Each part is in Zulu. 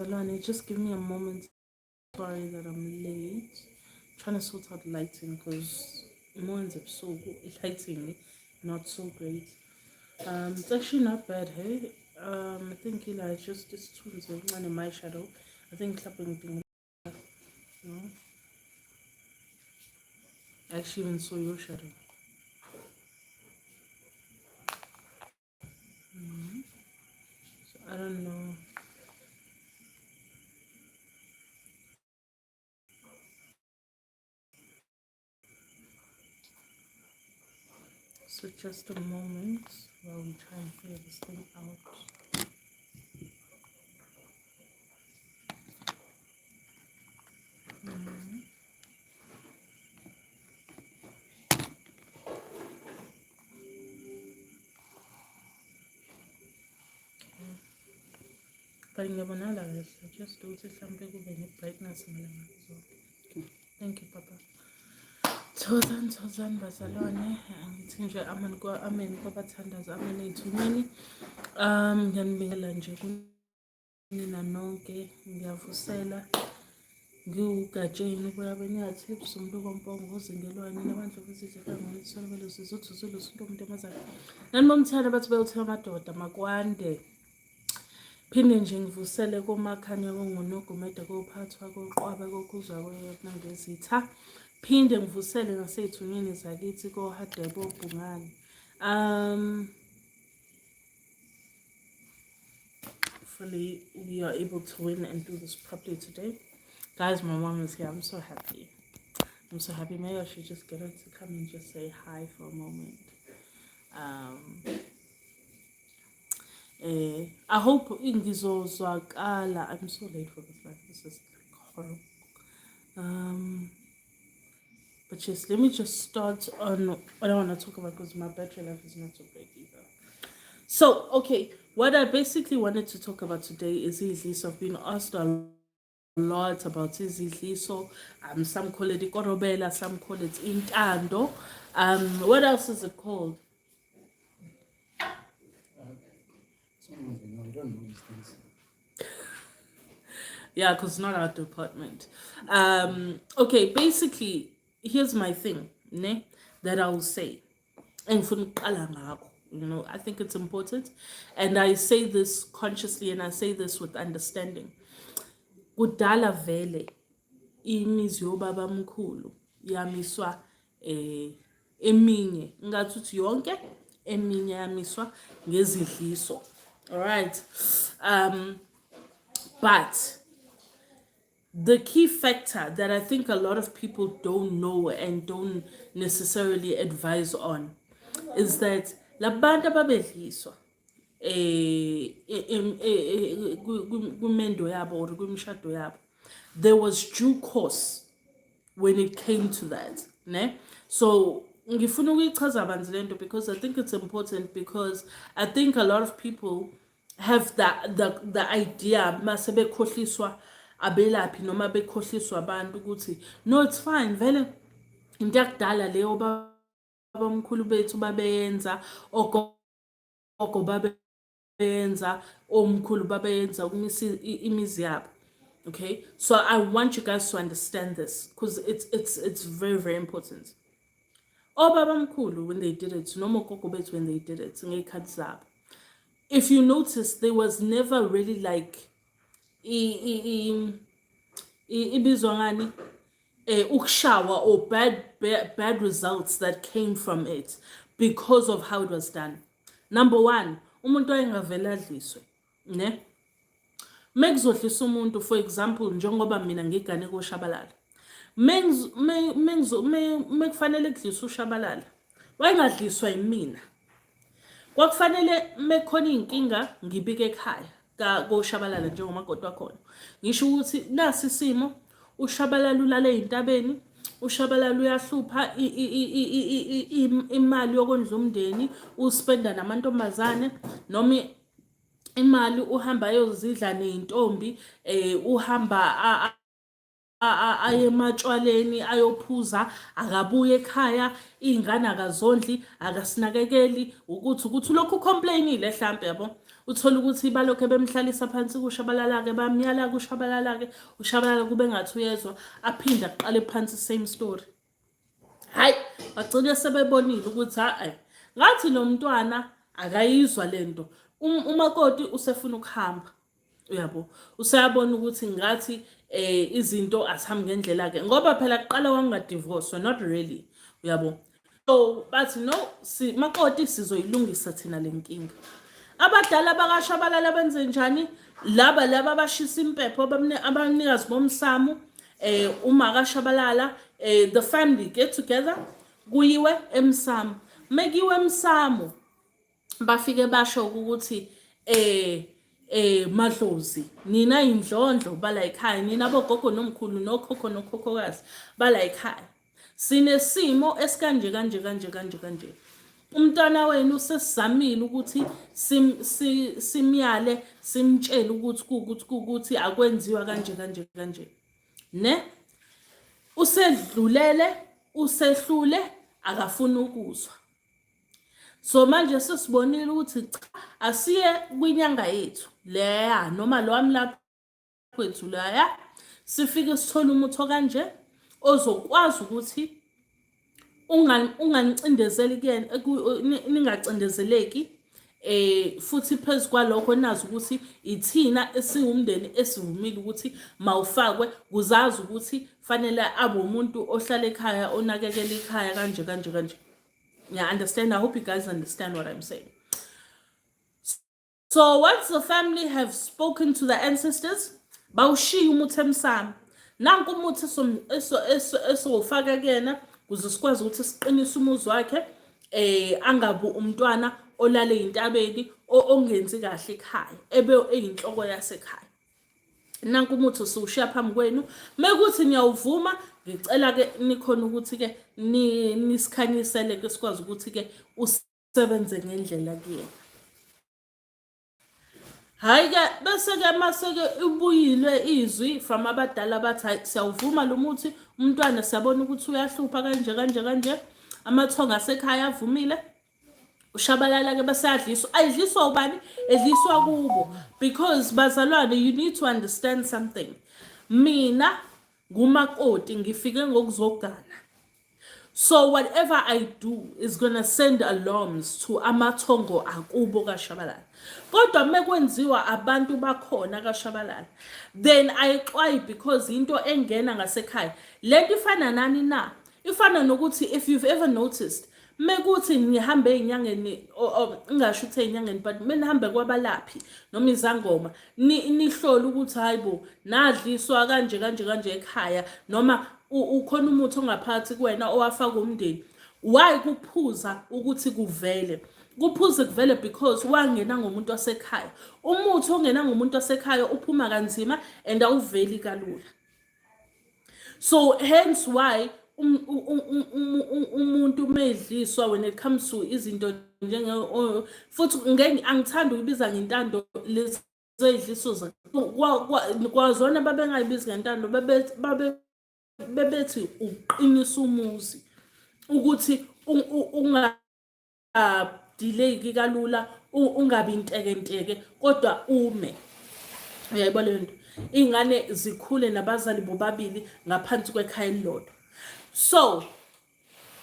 Alani, just give me a moment. Sorry that I'm late. Trying to sort out lighting because mornings are so good. Lighting not so great. It's actually not bad, hey. I think Eli just this tunes one in my shadow. I think clapping thing. You know, I actually even saw your shadow. So I don't know. So just a moment while we try and figure this thing out. But ngiyabonala kahle just ukuthi mhlambe kube ne-brightness ngalanga so thank you papa. Thokozani bazalwane, angithi nje amen kwabathandazi, amen ey'thumeni. Ngiyanibingelela nje kunina nonke, ngiyavusela ngiwugatsheni uboya benyathi ebusuku kompongo uzingelwane nabandla bezizwe kangonisona belusizo uthuzile usunto umuntu emazayo nani bomthanda bathi bewuthela amadoda makwande. Phinde nje ngivusele komakhanya kongonogumede kophathwa koqwaba kokuzwa konangezitha. Phinde ngivusele nasey'thunyeni zakithi kohadebe obhungane. Hopefully we are able to win and do this properly today. Guys, my mom is here. I'm so happy. I'm so happy. Maybe I should just get her to come and just say hi for a moment. I hope ngizozwakala. I'm so late for this life. This is horrible. But yes, let me just start on what I want to talk about because my battery life is not so great either. So, okay, what I basically wanted to talk about today is Izidliso. I've been asked a lot about Izidliso. Some call it Korobela, some call it Intando. What else is it called? I don't know these things. Yeah, because it's not our department. Okay, basically, here's my thing, ne, that I will say. And you know, I think it's important. And I say this consciously and I say this with understanding. Kudala vele imizi yobaba mkhulu yamiswa eminye ngathuthi yonke eminye yamiswa ngezidliso. All right. But the key factor that I think a lot of people don't know and don't necessarily advise on is that labantu ababedliswa kumendo yabo or kumshado yabo, there was due course when it came to that, ne? So ngifuna ukuyichaza banzi lento because I think it's important because I think a lot of people have the idea mase bekhohliswa abelaphi noma bekhohliswa abantu ukuthi no, it's fine vele into yakudala leyo babamkhulu bethu babeyenza, ogogo babeyenza, omkhulu babeyenza ukumisa imizi yabo. Okay, so I want you guys to understand this because it's very, very important. Obabamkhulu when they did it, noma ogogo bethu when they did it, ngey'khathi zabo, if you notice, there was never really like ibizwa ngani ukushawa or bad results that came from it because of how it was done. Number one, umuntu wayengavela adliswe, ne? Mekuzodlisa umuntu, for example, njengoba mina ngigane koShabalala, mekufanele kudliswa uShabalala wayengadliswa yimina. Kwakufanele mekhona iy'nkinga ngibike ekhaya koShabalala njengomakoti wakhona, ngisho ukuthi nasi isimo, uShabalala ulale ey'ntabeni, uShabalala uyahlupha, imali yokondla umndeni uspenda namantombazane, noma imali uhamba ayozidla ney'ntombi, uhamba aye ematshwaleni ayophuza akabuye ekhaya iy'ngane akazondli akasinakekeli ukuthi lokhu ucomplainile hlampe yabo uthola ukuthi balokho bemhlalisa phansi kushabalala-ke bamyala kushabalala-ke ushabalala kube ngathi uyezwa aphinde aqale phansi same story. Hayi bagcine sebebonile ukuthi hayi ngathi lo mntwana akayizwa lento umakoti usefuna ukuhamba uyabo useyabona ukuthi ngathi izinto azihambi ngendlela ke ngoba phela kuqala wangadivorce not really uyabo. So bathi no makoti sizoyilungisa thina le nkinga. Abadala bakashabalala benze njani laba abashisa impepho abanikazi bomsamo uma kashabalala the family get together kuyiwe emsamo mekiwe emsamo bafike basho ukuthi madlozi nina indlondlo bala ekhaya nina bogogo nomkhulu nokhokho nokhokhokazi bala ekhaya sinesimo esikanje kanje umntwana wenu sesizamile ukuthi simyale simtshele ukuthi akwenziwa kanje ne usedlule akafuni ukuzwa. So manje sesibonile ukuthi cha asiye kwinyanga yethu leya noma lo amlapha kwethu leya sifike sithola umuthi kanje ozokwazi ukuthi ungancindezeli kuyena ningacindezeleki futhi phezukwalokho nazi ukuthi ithina esiwumndeni esivumile ukuthi mawufakwe kuzazi ukuthi fanele abe umuntu ohlala ekhaya onakekela ekhaya kanje. Yeah, understand? I hope you guys understand what I'm saying. So once the family have spoken to the ancestors, bawushiya umuthi emsamo. Nanku umuthi esowufaka kena ukuze sikwazi ukuthi siqinise umuzi wakhe angabi umntwana olale intabeni ongenzi kahle ekhaya ebe eyinhloko yasekhaya. Nanku umuthi siwushiya phambi kwenu mekuthi niyawuvuma ngicela ke nikhona ukuthi ke nisikhanyisele ke sikwazi ukuthi ke usebenze ngendlela kuyena. Hayi ke bese ke maseke ubuyilwe izwi from abadala bathi siyawuvuma lo muthi umntwana siyabona ukuthi uyahlupha kanje amathonga asekhaya avumile ushabalala ke bese adliswa ayidliswa ubani edliswa kubo because bazalwane you need to understand something. Mina ngumakoti ngifike ngokuzogana. So whatever I do is gonna send alarms to amathongo akubo kashabalala. Kodwa mekwenziwa abantu bakhona kashabalala then ayixwayi because into engena ngasekhaya lento ifana nani na ifana nokuthi if you've ever noticed mekuthi nihambe enyangeni ngisho ukuthi enyangeni but menihambe kwabalaphi noma izangoma nihlola ukuthi hayibo nadliswa kanje ekhaya noma ukhona umuthi ongaphathi kuwena owafaka umndeni why kuphuza ukuthi kuvele kuphuze kuvele because wangena ngomuntu wasekhaya umuthi ongena ngomuntu wasekhaya uphuma kanzima and awuveli kalula. So hence why umuntu medliswa when it comes to izinto njenge futhi angithanda ukubiza ngintando lezi zedliso kwazona babengayibizi ngentando bebethi uqinisa umuzi ukuthi delay kalula ungabi intekenteke kodwa ume uyayibona lento ingane zikhule nabazali bobabili ngaphansi kwekhaya elilodwa. So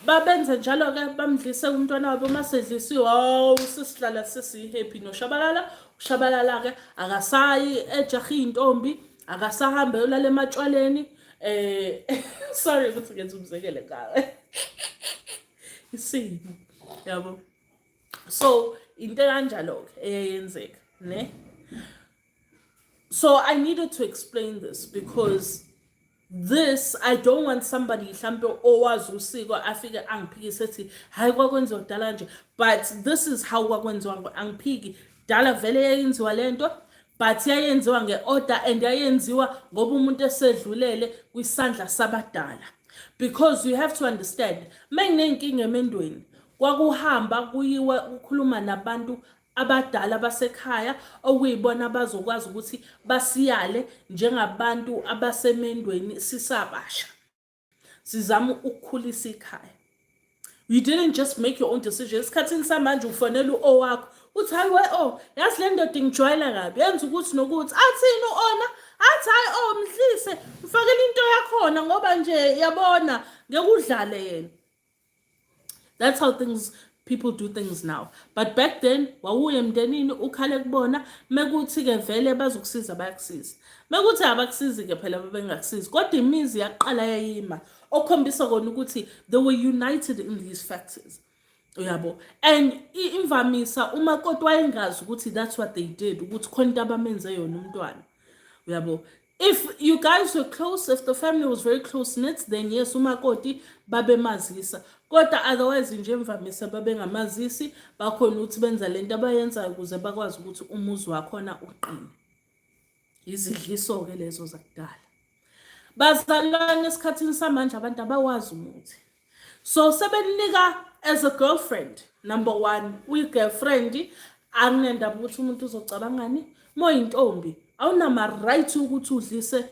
babenze njalo ke bamdlise umntwana wabo masedlisiwe sisihlala sesihappy ushabalala ke akasayi ejahi intombi akasahambe ulale ematshwaleni sorry ukuthi ngenza umzekele ngawe isimo yabo. So into kanjalo ke eyenzeka ne. So I needed to explain this because this I don't want somebody mhlambe owazi usiko afike angiphikise ethi hayi kwakwenziwa kudala nje but this is how kwakwenziwa angiphiki dala vele yayenziwa lento but yayenziwa ngeorder and yayenziwa ngoba umuntu esedlulele kwisandla sabadala because you have to understand menginenkinga emendweni kwakuhamba kuyiwe ukukhuluma nabantu abadala basekhaya okuyibona bazokwazi ukuthi basiyale njengabantu abasemendweni sisabasha sizama ukukhulisa ikhaya. You didn't just make your own decision. Esikhathini samanje ufonela wakho uthi hayi yazi le ndoda ingijwayela kabi yenza ukuthi nokuthi athini ona athi hayi mhlise mfakele into yakhona ngoba nje yabona ngeke udlale yena. That's how people do things now. But back then, wawuye emndenini ukhale kubona mekuthi ke vele bazokusiza bayakusiza. Mekuthi abakusizi ke phela babengakusizi. Kodwa imizi yaqala yayima okhombisa kona ukuthi they were united in these factors. Uyabo. And imvamisa umakoti wayengazi ukuthi that's what they did, ukuthi khona into abamenze yona umntwana. Uyabo. If you guys were close, if the family was very close knit, then yes, umakoti babemazisa. Kodwa otherwise nje imvamisa babengamazisi bakhona ukuthi benza lento abayenzayo ukuze bakwazi ukuthi umuzi wakhona uqine. Izidliso ke lezo zakudala. Bazalwane esikhathini samanje abantu abawazi umuthi. So sebenika as a girlfriend, number one, uyi-girlfriend anginendaba ukuthi umuntu uzocabangani moyintombi awunama right ukuthi udlise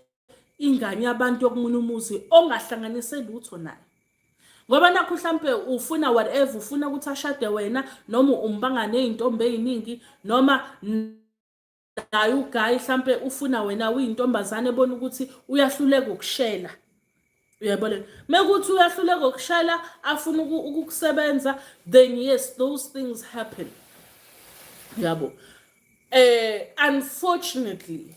ingane yabantu yokumunye umuzi ongahlanganise lutho naye. Ngoba nakho mhlambe ufuna whatever ufuna ukuthi ashade wena noma umbangane izintombi eziningi noma naye uguy mhlambe ufuna wena uyintombazane ebona ukuthi uyahluleka ukushela. Uyabona mekuthi uyahluleka ukushela afuna ukukusebenza then yes those things happen. Yabo. Unfortunately,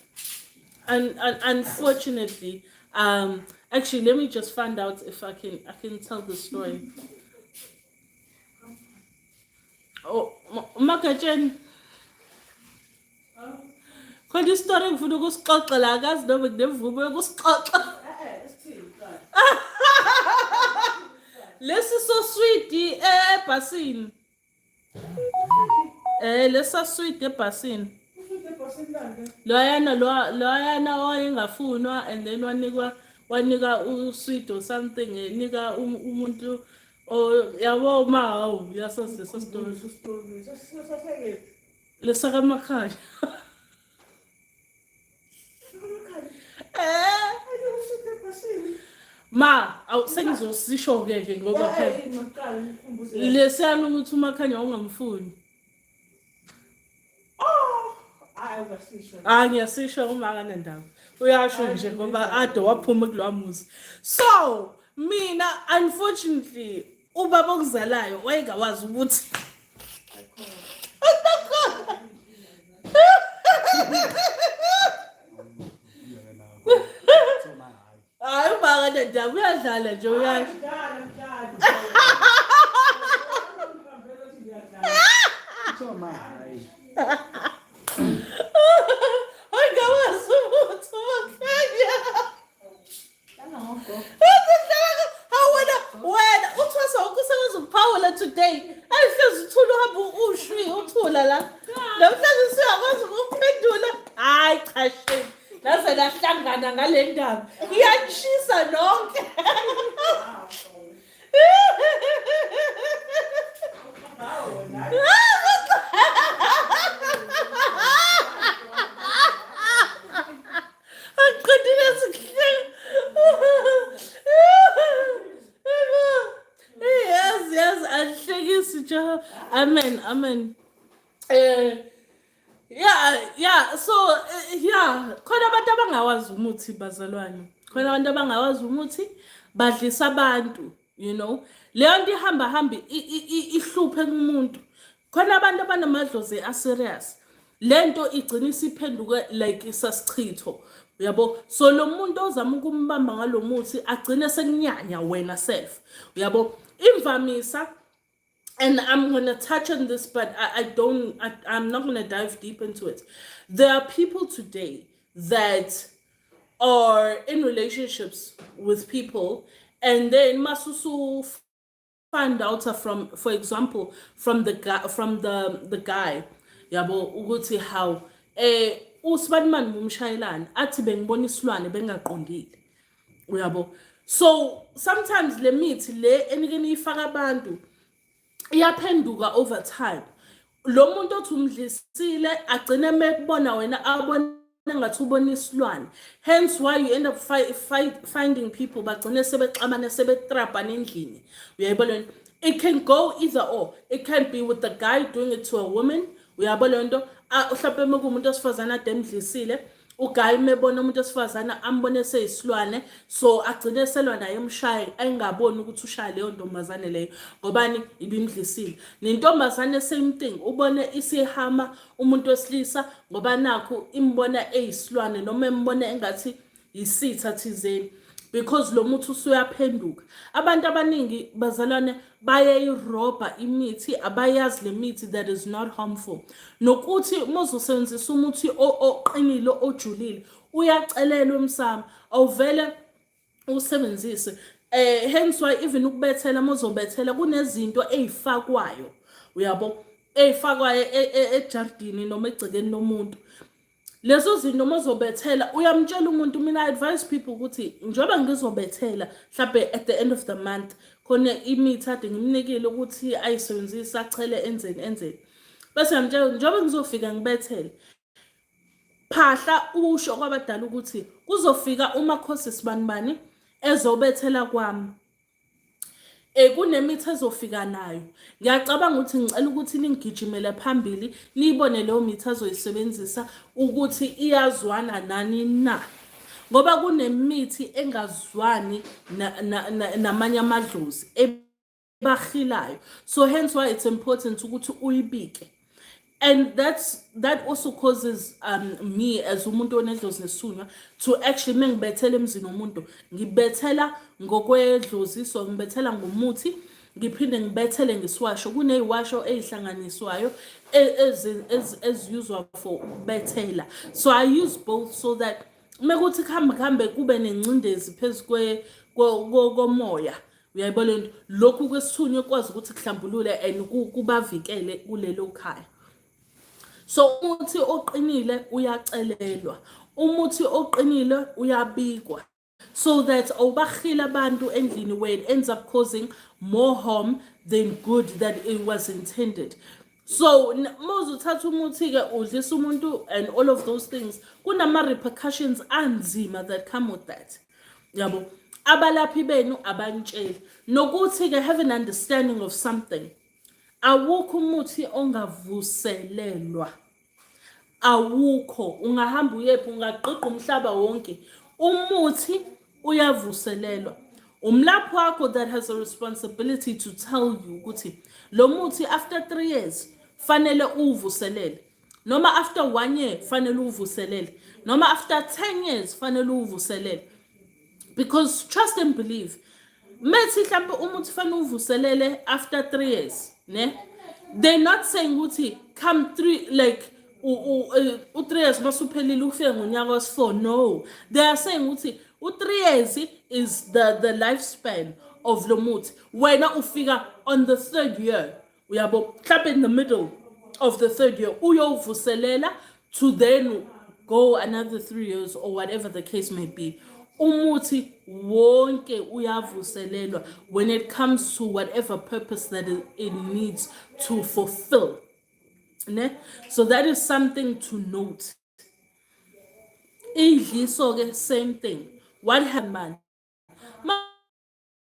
actually, let me just find out if I can tell the story. Oh, Makachen. Khona isitory ngifuna ukusixoxa la akazi noma nginevumo yokusixoxa. Lesi so sweet ebhasini. Lesa sweet ebhasini. Loyana wayengafunwa and then wanika usweet or something nika umuntu yabo mawu yasazi lesa story. Lesa kamakhaya. Ma, sengizosisho ke ngoba phela lesiyana ukuthi umakhanya ungamfuni. Ngiyasisho uma kanendaba. Uyasho nje ngoba ade waphuma kulowa muzi. So, mina unfortunately ubaba okuzalayo wayengawazi ukuthi hayi uma kanendaba uyadlala nje uyasho. Today, I just told her ushwi uthula la. Namhlanje siyakwazi ukuphendula. Hayi cha shit. Laze lahlangana ngale ndaba. Iyachisa nonke. Amen. Yeah. So khona abantu abangawazi umuthi bazalwane. Khona abantu abangawazi umuthi badlisa abantu, you know. Leyo nto ihamba ihluphe kumuntu. Khona abantu abanamadlozi aserious. Lento igcina isiphenduke like isasichitho. Uyabo? So lo muntu ozama ukumbamba ngalomuthi agcine sekunyanya wena self. Uyabo? Imvamisa. And I'm going to touch on this, but I'm not going to dive deep into it. There are people today that are in relationships with people, and then masusu find out from, for example, from the guy, yabo ukuthi how usibaniman mumshayelana athi bengibona isilwane bengaqondile. Uyabo? So sometimes le mithi le enikeni ifaka abantu iyaphenduka over time. lo muntu othi umdlisile agcine mekubona wena abona ngathi ubona isilwane. Hence why you end up finding people bagcine sebexabana sebetrapana endlini. Uyayibona? It can go either or. It can be with the guy doing it to a woman. Uyabona le nto? Mhlawumbe mekuwumuntu osifazane ade emdlisile, ugayi mebona umuntu osifazane ambone seyisilwane, so agcine selwa naye emshaye engaboni ukuthi ushaya leyo ntombazane leyo ngobani ibimdlisile. Nentombazane same thing, ubone isihama umuntu wesilisa ngoba nakho imbona eyisilwane noma embona engathi yisitha thizeni, because lo muthi usuyaphenduka. Abantu abaningi bazalwane bayayirobha imithi, abayazi le mithi that is not harmful. Nokuthi mozosebenzisa umuthi oqinile ojulile uyacelelwa umsamo, awuvele usebenzise. Hence why even ukubethela mozobethela kunezinto ezifakwayo, uyabo, ezifakwayo ejardini noma egcekeni lomuntu. Lezo zinto mozobethela uyamtshela umuntu, mina advise people ukuthi njengoba ngizobethela mhlawumbe at the end of the month khona imithi ade ngimnikile ukuthi ayisebenzise achele enzeni, bese ngiyamtshela njengoba ngizofika ngibethele, phahla usho kwabadala ukuthi kuzofika uMakhosi sibanibani ezobethela kwami, kunemithi ezofika nayo. Ngiyacabanga ukuthi ngicela ukuthi ningigijimele phambili niyibone leyo mithi azoyisebenzisa ukuthi iyazwana nani na, ngoba kunemithi engazwani namanye amadlozi ebahilayo. So hence why it's important ukuthi uyibike. And that also causes me as umuntu onedlozi nesunywa to actually mengibethela emzini womuntu ngibethela ngokwedlozi, so ngibethela ngomuthi ngiphinde ngibethele ngesiwasho. Kuneyiwasho ezihlanganiswayo eziyuzwa for ukubethela, so I use both so that mekuthi kuhambe kube nencindezi phezu komoya, uyayibona lokhu kwesithunywa kwazi ukuthi kuhlambulule and kubavikele kulelo khaya. So umuthi oqinile uyacelelwa, umuthi oqinile uyabikwa, so that awubahila abantu endlini where it ends up causing more harm than good that it was intended. So mozuthatha umuthi ke udlisa umuntu and all of those things, kunama repercussions anzima that come with that. Yabo, abalaphi benu abantsheli nokuthi ke have an understanding of something. Awukho umuthi ongavuselelwa, awukho. Ungahamba uyephi, ungaqhiqa umhlaba wonke, umuthi uyavuselelwa. Umlaphi wakho that has a responsibility to tell you ukuthi lo muthi after 3 years fanele uvuselele, noma after 1 year fanele uvuselele, noma after 10 years fanele uvuselele. Because trust and believe, methi mhlawumbe umuthi fanele uvuselele after 3 years, ne? They're not saying ukuthi come 3 like u3 years masuphelile ufike ngonyaka wesi4. No, they are saying ukuthi u3 years is the lifespan of lo muthi. Wena ufika on the 3rd year, uyabo, mhlawumbe in the middle of the 3rd year uyovuselela to then go another 3 years or whatever the case may be. Umuthi wonke uyavuselelwa when it comes to whatever purpose that it needs to fulfill. Ne? So that is something to note. Izidliso ke same thing. What happened?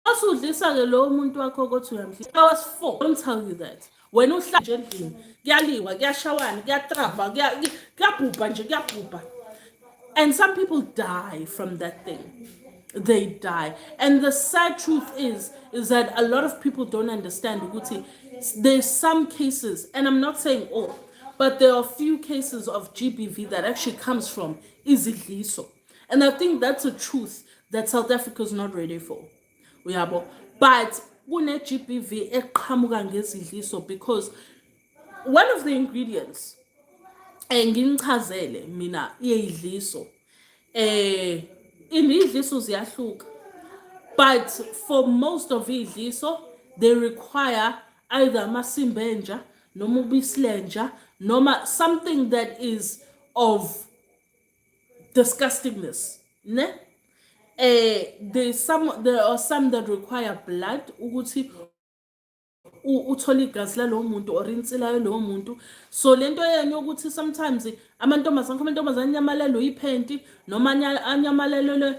Masudlisa ke lo muntu wakho ukuthi uyamdlisa. I was 4. Don't tell you that. When uhlala nje endlini, kuyaliwa, kuyashawana, kuyatraba, kuyabhubha nje, kuyabhubha. And some people die from that thing. They die. And the sad truth is that a lot of people don't understand ukuthi there's some cases, and I'm not saying all, but there are a few cases of GBV that actually comes from Izidliso. And I think that's a truth that South Africa is not ready for. But kune GBV eqhamuka ngezidliso because one of the ingredients ngingichazele mina iyidliso izidliso ziyahluka, but for most of izidliso they require either amasimbenja noma ubisilenja noma something that is of disgustingness, ne? There are some that require blood ukuthi uthola igazi lalowo muntu or insila yalowo muntu. So lento yena yokuthi sometimes amantombazane anyamalelwe iphenti noma anyamalelwe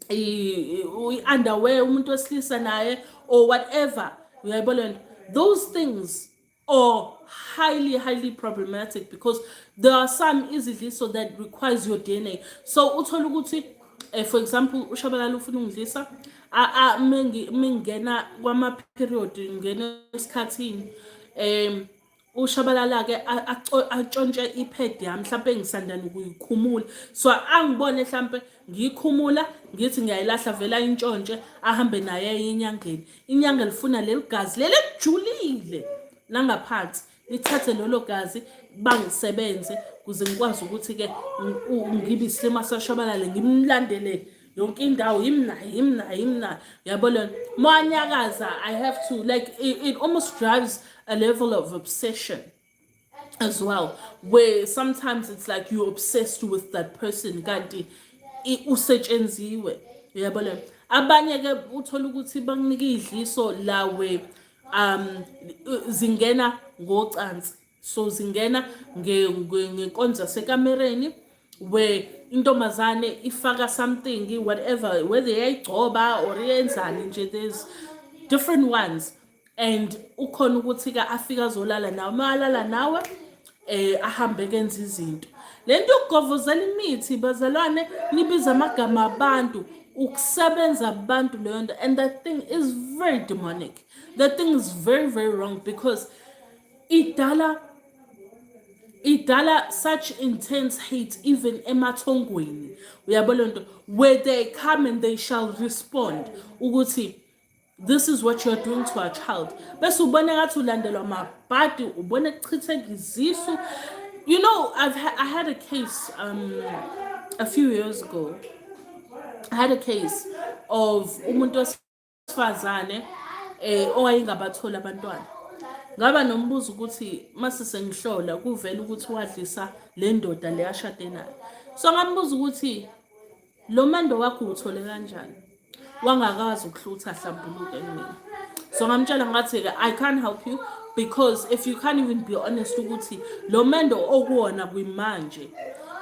i-underwear umuntu wesilisa naye or whatever, uyayibona. Those things are highly problematic because there are some izidliso that requires your DNA. So uthola ukuthi for example ushabalala ufuna ungidlisa mengena kwama-period ngena esikhathini ushabalala ke atshontshe iPad yami mhlawumbe ngisandana ukuyikhumula, so angibone mhlawumbe ngiyikhumula ngithi ngiyayilahla vela intshontshe ahambe naye enyangeni. Inyanga lifuna leligazi leli elijulile langaphansi lithathe lolo gazi bangisebenze kuze ngikwazi ukuthi ke ngibe isilima sashabalala ngimlandele yonke indawo yimna yabona manyakaza. I have to like it almost drives a level of obsession as well, where sometimes it's like you're obsessed with that person kanti usetshenziwe, uyabona. Abanye ke uthola ukuthi bakunika idliso lawe zingena ngocansi, so zingena ngenkonzo sekamereni where intombazane ifaka something whatever, whether yayigcoba or yenzani nje, there's different ones, and ukhona ukuthi ke afika azolala nawe malala nawe ahambe kenza izinto. Lento ukugovozela imithi bazalwane nibiza amagama abantu ukusebenza abantu leyo nto, and that thing is very demonic. That thing is very wrong because idala such intense hate even emathongweni, uyabona nto, where they come and they shall respond ukuthi this is what you're doing to our child. Bese ubone ngathi ulandelwa mabhadi, ubone kuchitheka izisu. You know, I had a case a few years ago. I had a case of umuntu wesifazane owayengabathola abantwana. Ngaba nombuzo ukuthi mase sengihlola kuvela ukuthi wadlisa le ndoda le ashade nayo. So ngambuza ukuthi lo mando wakho uthole kanjani? Wangakazi ukuhlutha hlambuluke mina. So ngamtshela ngathi I can't help you because if you can't even be honest ukuthi lo mando okuwona kwimanje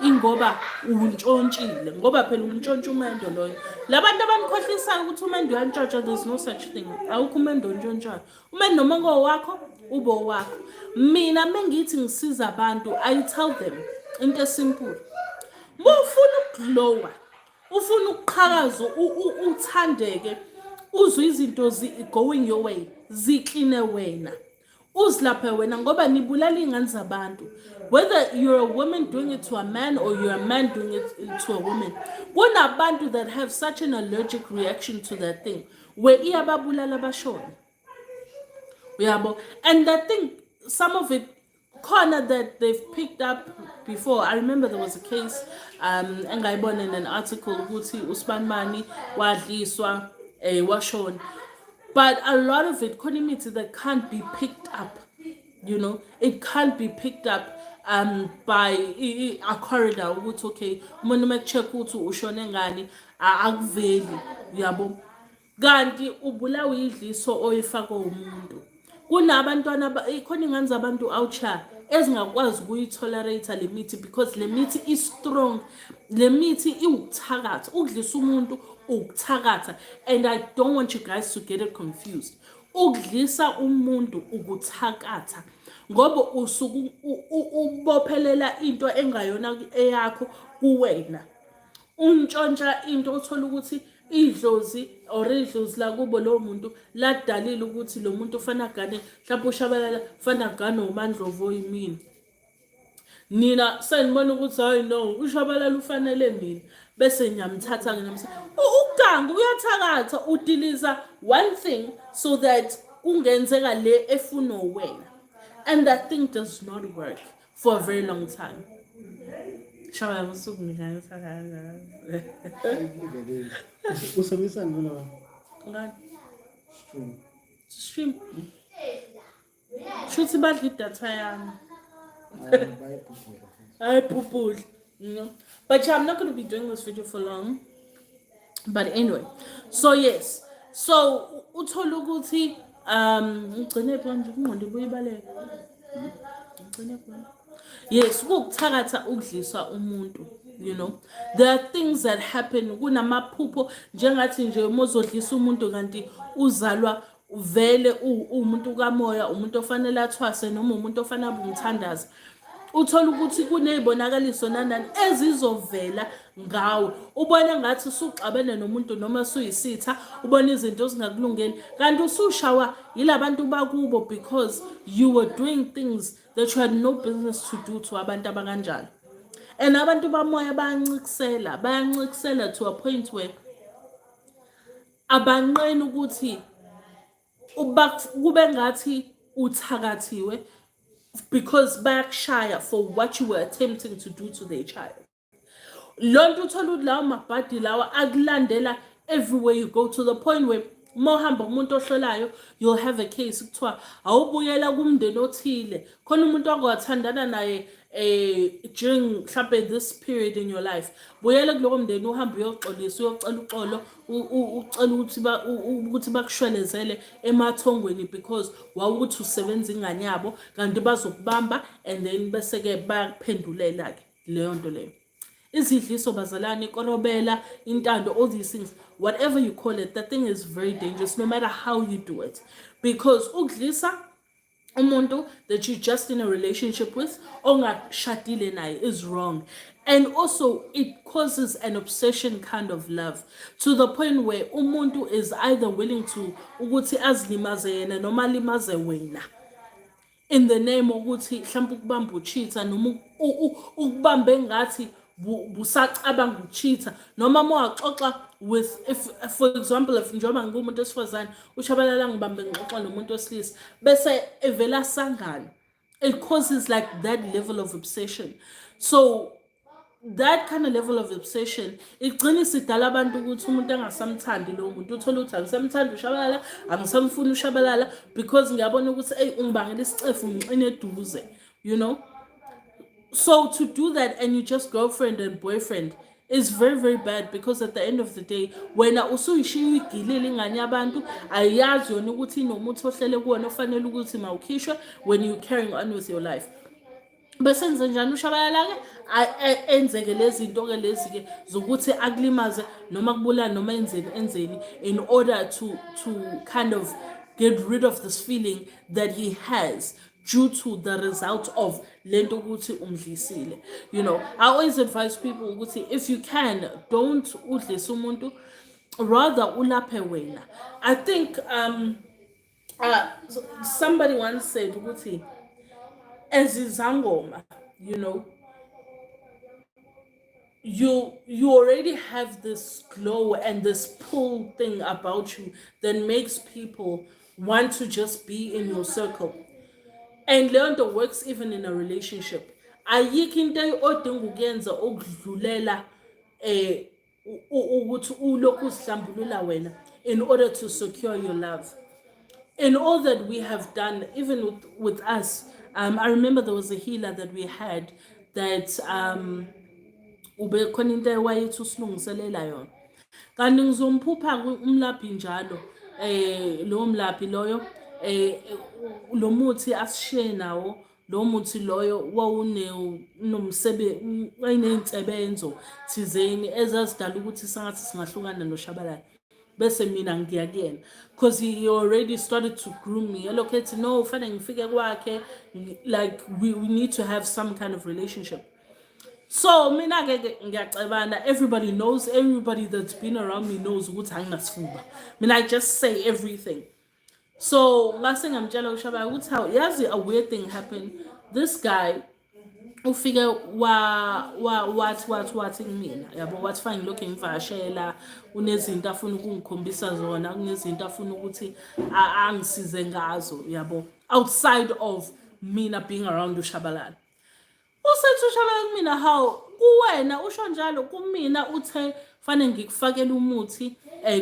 ingoba untshontsile, ngoba phela untshontshe umendo loyo. Labantu abanikhohlisayo ukuthi umendo uyantshontsha, there's no such thing. Awukho umendo ontshontshwayo. Umendo noma ngowakho ubo wakho. Mina mengithi ngisiza abantu, I tell them into simple. Ufuna ukuglowa, ufuna ukuqhakaza, uthandeke, uzwe izinto going your way, zikline wena, uzilaphe wena ngoba nibulala ingane zabantu. Whether you're a woman doing it to a man or you're a man doing it to a woman, kunabantu that have such an allergic reaction to that thing where iyababulala bashona, uyabo. And that thing, some of it corner that they've picked up before. I remember there was a case engayibona in an article ukuthi uSibanibani wadliswa washona, but a lot of it khona that can't be picked up, you know, it can't be picked up by a corridor ukuthi okay umuntu makucheck ukuthi ushone ngani akuveli, yabo. Kanti ubulawa idliso oyifaka umuntu. Kunabantwana khona ingane zabantu outsha ezingakwazi ukuyitolerate le mithi because le mithi is strong. Le mithi iwukuthakatha, ukudlisa umuntu ukuthakatha, and I don't want you guys to get it confused. Ukudlisa umuntu ukuthakatha ngoba usuku ubophelela into engayona eyakho kuwena. Untshontsha into uthola ukuthi idlozi la kubo lo muntu ladalile ukuthi lo muntu ufana gane mhlawumbe ushabalala ufana gane uMandlovu yimini. Nina senibona ukuthi hayi no ushabalala ufanele mina bese ngiyamthatha nginamsa ugangu uyathakatha udiliza one thing so that kungenzeka le efuna wena, and that thing does not work for a very long time. Shabala usuku ngidlala sakala. Usebenzisa ngalo ngani? Stream. Shuthi badla idatha yami. I poo, you know. But yeah, I'm not going to be doing this video for long. But anyway, so yes. So uthola ukuthi Ugcine kanje ingqondo kuyibaleka. Ugcine khona. Yes, ukuthakatha ukudlisa umuntu, you know. There are things that happen kunamaphupho njengathi nje mozodlisa umuntu kanti uzalwa vele umuntu kamoya, umuntu ofanele athwase noma umuntu ofanele abe umthandazi. Uthola ukuthi kunezibonakaliso nanani ezizovela ngawe, ubone ngathi usuxabene nomuntu noma usuyisitha, ubone izinto ezingakulungeli kanti usushawa yilabantu bakubo because you were doing things that you had no business to do to abantu abakanjalo. And abantu bamoya bayancikisela to a point where abanqeni ukuthi kube ngathi uthakathiwe because bayakushaya for what you were attempting to do to their child. Lonto uthola ukuthi lawo mabhadi lawa akulandela everywhere you go to the point where mohamba umuntu ohlolayo you'll have a case kuthiwa awubuyela kumndeni othile khona umuntu ongawathandana naye during mhlambe this period in your life, buyela kuloko mndeni uhambe uyoxolisa uyocela uxolo ucela ukuthi bakushwelezele emathongweni because wawukuthi usebenza ingane yabo kanti bazokubamba and then bese ke bakuphendulela ke leyo nto leyo. Izidliso bazalwane, Korobela, Intando, all these things, whatever you call it, that thing is very dangerous no matter how you do it. Because ukudlisa umuntu that you're just in a relationship with, ongashadile naye, is wrong. And also, it causes an obsession kind of love to the point where umuntu is either willing to ukuthi azilimaze yena noma limaze wena, in the name ukuthi mhlawumbe ukubamba ucheater noma ukubambe ngathi busacabanga ukucheater noma mowaxoxa with, if for example if njengoba ngumuntu esifazane ushabalala ngibambe ngixoxa nomuntu wesilisa bese evela sangana, it causes like that level of obsession. So that kind of level of obsession igcina isidala abantu ukuthi umuntu engasamthandi lo muntu, uthola ukuthi angisamthandi ushabalala, angisamfuni ushabalala because ngiyabona ukuthi ungibangela isicefu ngixine eduze, you know. So to do that and you just girlfriend and boyfriend is very very bad because at the end of the day wena usuyishiya igilile ingane yabantu ayazi yona ukuthi inomuthi ohlele kuwona ofanele ukuthi mawukhishwe when you carrying on with your life. Bese enze njani ushabalala ke enzeke lezi zinto ke lezi ke zokuthi akulimaze noma kubulala noma enzeni in order to kind of get rid of this feeling that he has due to the result of lento ukuthi umdlisile. You know, I always advise people ukuthi if you can, don't udlisa umuntu, rather ulaphe wena. I think somebody once said ukuthi ezizangoma, you know, you already have this glow and this pull thing about you that makes people want to just be in your circle. And learn to works even in a relationship. Ayikho into odinga ukuyenza okudlulela ukuthi ulokhu usihlambulula wena in order to secure your love. In all that we have done, even with us, I remember there was a healer that we had that ube khona into ewayethi usilungiselela yona kanti ngizomphupha umlaphi njalo lo mlaphi loyo lo muthi asishiye nawo, lo muthi loyo wawuney'nsebenzo thizeni ezazidala ukuthi sangathi singahlukana noshabalala. Bese mina ngiya kuyena because he already started to groom me elokethi no fanele ngifike kwakhe, like we need to have some kind of relationship. So mina ke ngiyacabana, everybody knows, everybody that's been around me knows ukuthi anginasifuba mina, I just say everything. So ngase ngamtshela uShabala ukuthi yazi a weird thing happened. This guy ufike wathi kumina yabo, wathi fine lokhu ngivashela unezinto afuna ukungikhombisa zona, kunezinto afuna ukuthi angisize ngazo yabo, outside of mina being around uShabalala. Usethi uShabalala kumina, how kuwena usho njalo kumina uthe fanele ngikufakele umuthi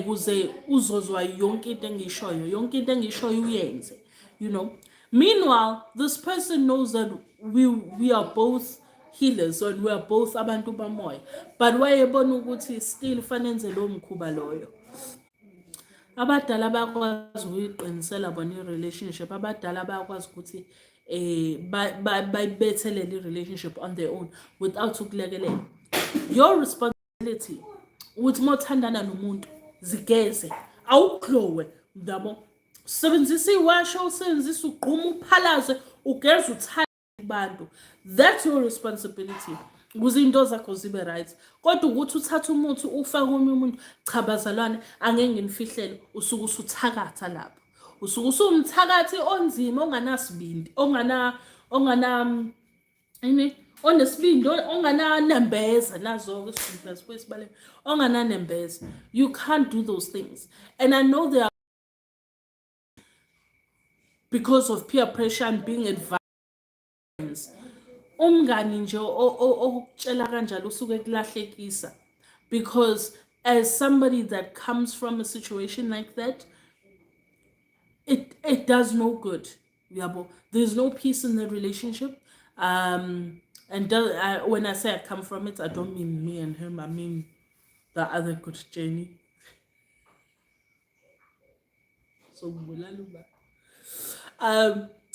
kuze uzozwa yonke into engishoyo, yonke into engishoyo uyenze, you know. Meanwhile, this person knows that we are both healers and we are both abantu bamoya, but wayebona ukuthi still fanele enze lo mkhuba loyo. abadala bayakwazi ukuyiqinisela bona i-relationship, abadala bayakwazi ukuthi bayibethelele i-relationship on their own without ukulekelela. Your responsibility ukuthi uma uthandana nomuntu zigeze, awuklowe, yabo, usebenzisa iwasho, usebenzisa ugqumu, uphalaze, ugeze, uthande kubantu. That's your responsibility ukuze into zakho zibe right. Kodwa ukuthi uthathe umuthi ufake omunye umuntu, cha bazalwane, angeke nginifihlele, usuke usuthakatha lapho, usuke usumthakathi onzima, onganasibindi, ini onesibindi, ongananembeza, nazo-ke isibale, ongananembeza. You can't do those things. And I know there are, because of peer pressure and being advised, umngani nje okutshela kanjalo usuke kulahlekisa, because as somebody that comes from a situation like that, it does no good, yabo. There's no peace in the relationship. And when I say I come from it, I don't mean me and him, I mean the other good Jenny. So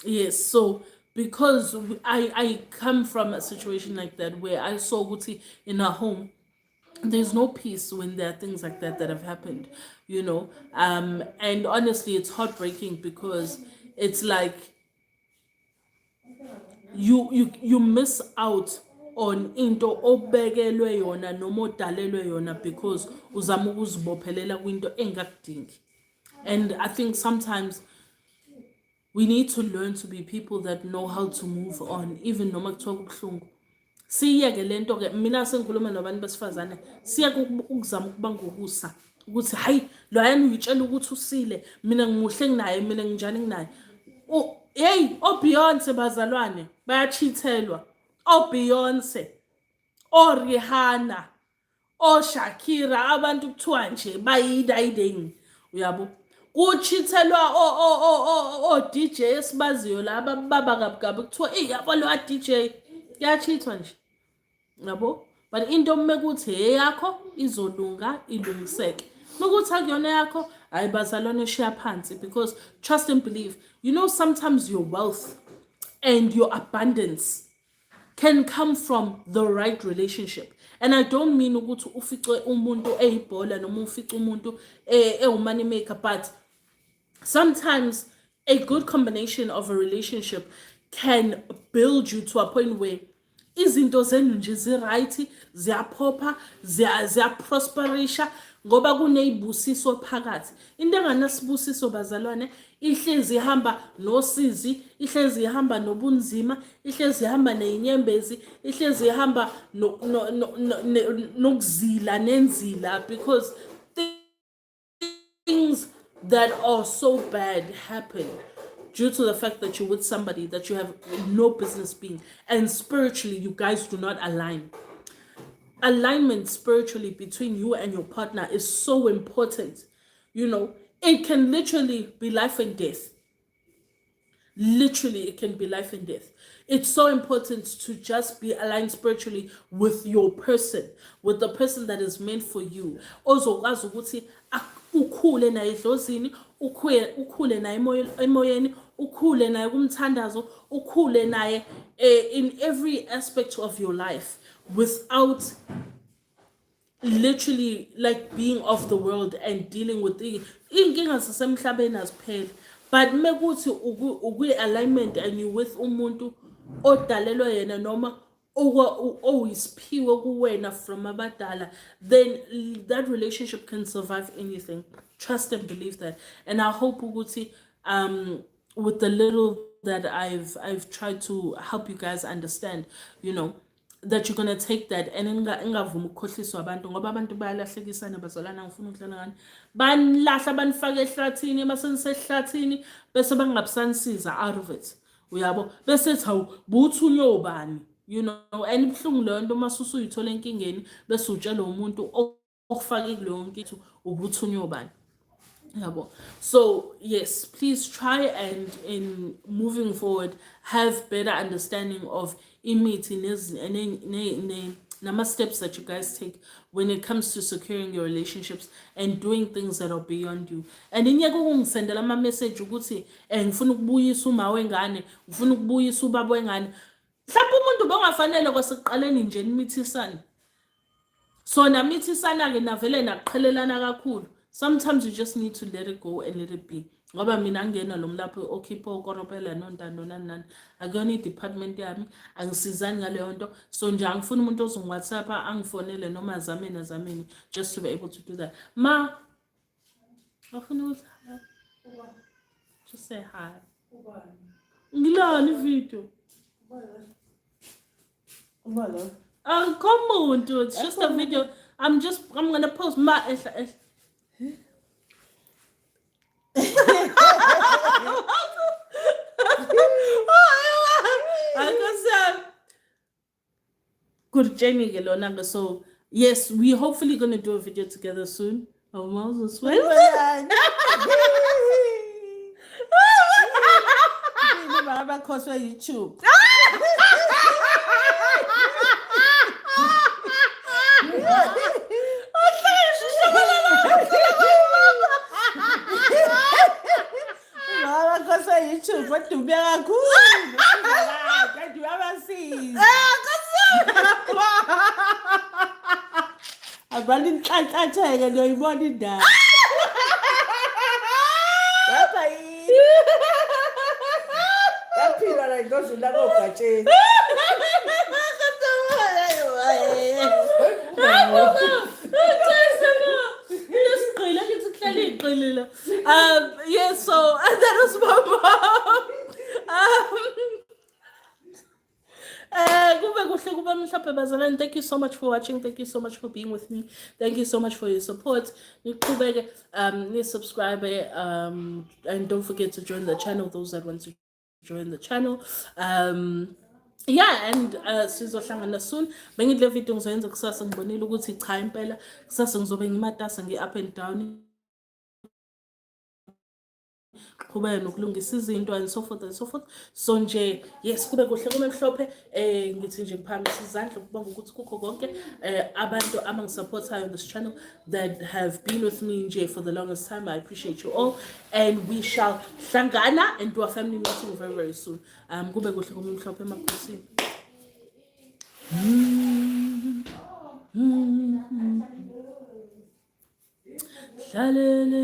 yes, so because I come from a situation like that where I saw Guti in a home, there's no peace when there are things like that that have happened, you know. And honestly, it's heartbreaking because it's like you miss out on into obekelwe yona noma odalelwe yona because uzama ukuzibophelela kwinto engakudingi. And I think sometimes we need to learn to be people that know how to move on, even noma kuthiwa kubuhlungu. Siyeke lento ke, mina sengikhuluma nabantu besifazane, siyeke ukuzama ukuba ngokusa ukuthi hayi lo yana uyitshela ukuthi usile, mina ngimuhle nginaye, mina nginjani nginaye. Hey, Beyonce bazalwane bayachithelwa, Beyonce, Rihanna, Shakira, abantu kuthiwa nje bayidayideng, uyabo. Kuchithelwa DJ esibaziyo laba baba kabukabu kuthiwa yabo lo DJ kuyachithwa nje, yabo. But into mekuthi eyakho izolunga, ilungiseke. Mekuthi akuyona yakho, hayi bazalwane shiya phansi, because trust and believe, you know, sometimes your wealth and your abundance can come from the right relationship. And I don't mean ukuthi ufice umuntu eyibhola noma ufice umuntu money maker, but sometimes a good combination of a relationship can build you to a point where izinto zenu nje ziright, ziyaphopha, ziyaprosperisha ngoba kuneyibusiso phakathi. Into enganasibusiso bazalwane, ihlezi ihamba nosizi, ihlezi ihamba nobunzima, ihlezi ihamba neyinyembezi, ihlezi ihamba nokuzila nenzila, because things that are so bad happen due to the fact that you're with somebody that you have no business being, and spiritually you guys do not align. Alignment spiritually between you and your partner is so important. You know, it can literally be life and death. Literally, it can be life and death. It's so important to just be aligned spiritually with your person, with the person that is meant for you. Also, ukhule naye edlozini, ukhule naye emoyeni, ukhule naye kumthandazo, ukhule naye in every aspect of your life, without literally like being off the world and dealing with inkinga zasemhlabeni azipheli. But mekuthi ukwi-alignment and you with umuntu odalelwe yena noma oyisiphiwe kuwena from abadala, then that relationship can survive anything. Trust and believe that. And I hope ukuthi with the little that I've tried to help you guys understand, you know, that you're gonna take that and ingavumi ukukhohliswa abantu ngoba abantu bayalahlekisana bazalana, ngifuna ukudlala ngani, banilahla banifake ehlathini, basenisehlathini bese bangabusanisiza out of it, uyabo, bese thawu buthunywa ubani, you know. And ibhlungu leyo nto masusu uyithola enkingeni bese utshela umuntu okufake kuleyo nkitho ubuthunywa ubani, yabo. So yes, please try and in moving forward have better understanding of imithi steps that you guys take when it comes to securing your relationships and doing things that are beyond you. And inyeke ukungisendela ama message ukuthi ngifuna ukubuyisa uma wengane, ngifuna ukubuyisa ubaba wengane. Mhlawumbe umuntu bongafanele kwasekuqaleni nje nimithisana. So namithisana ke navele naqhelelana kakhulu. Sometimes you just need to let it go and let it be. Ngoba mina ngena lo mlapho okhipha ukorobela nontando nani akuyona i-department yami angisizani ngaleyo nto so nje angifuni umuntu ozongi-WhatsApp angifonele noma zameni just to be able to do that. Ma afuna ukuthi just say hi. Ngilona ivideo. Come on, dude. It's just a video. I'm gonna post my good Jenny Gelonanga. So yes, we're hopefully gonna do a video together soon. Oh, Moses, wait. Makhosi YouTube. YouTube, what do you have? What do you ever see? I'm running can't and you're running down. That people like those who don't catch it. Yeah, so that was my mom. Thank you so much for watching. Thank you so much for being with me. Thank you so much for your support. Subscribe and don't forget to join the channel, those that want to join the channel. Yeah, and sizohlangana soon. Bengidle video ngizoyenza kusasa ngibonile ukuthi cha impela kusasa ngizobe ngimatasa ngi-up and down. Qhubeka nokulungisa izinto and so forth and so forth. So nje yes kube kuhle kume mhlophe ngithi nje ngiphakamisa izandla ukubonga ukuthi kukho konke abantu abangisupportayo on this channel that have been with me nje for the longest time. I appreciate you all and we shall hlangana and do a family meeting very very soon. Kube kuhle kume mhlophe Makhosi. Hlalele